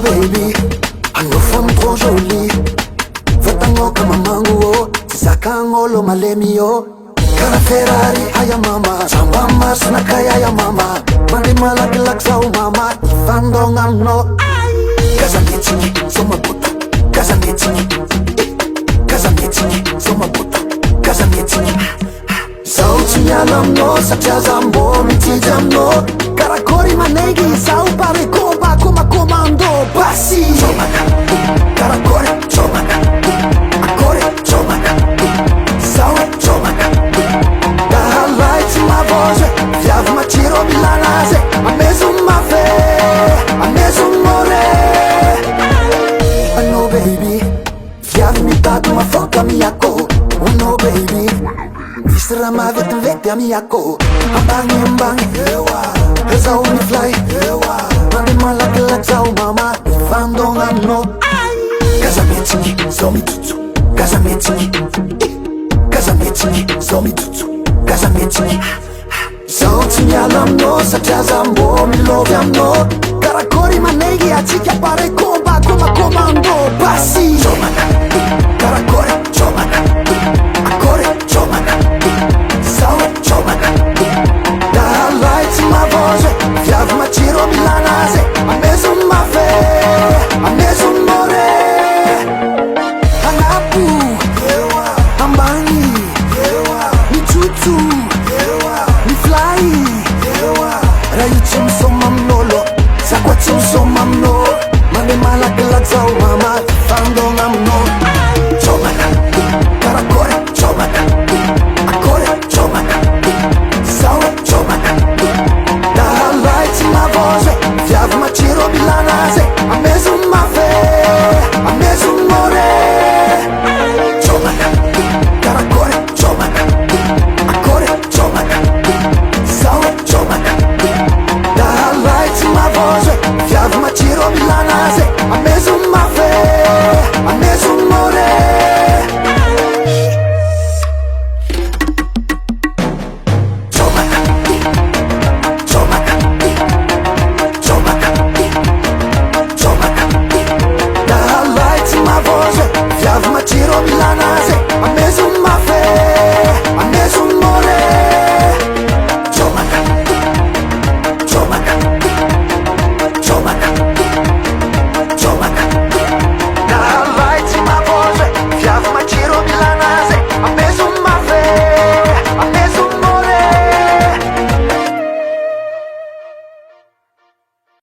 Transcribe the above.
Baby, hanno femme trop jolie. Vatango kama mango, tisakang lo malemio. Kana Ferrari aya mama, samba mas na kaya ya mama. Mandi malak sa mama, ifandong amno. Kazanetini, soma buta. Kazanetini, kazanetini, soma buta. Kazanetini. Sauti ya lamno, satya zambo, miti jamno. Karakori manegi, sau pare koba, koma komando. Basi, somaka, karakori, somaka. Akore, somaka, saue, somaka. Dahalai ma voce, fiav ma tiro milanase. A mesum ma fe, a mesum more. I know baby, fiav mi tato ma foca mi ako. Oh no baby, Mr. Amavet vete a mi ako. Ambangi, ambangi, Zau mi fly, mandi malak zau mama. Fandong amno. Kazametini, zomi tutu. Kazametini, kazametini, zomi tutu. Kazametini. Sauti ya lamno, satya zambo, mi love amno. Karakori manegi, achiki apare komba, koma komando. Basi, somaka, karakori, somaka. Akore, somaka, saue, somaka. Dahalai ma voce, fiav ma tiro milanase. A mesum ma fe, a mesum more. Hanapu, ambangi, mi tutu, mi fly. Raichim somam nolo, sakwachim somam no. Mande malak zau mama.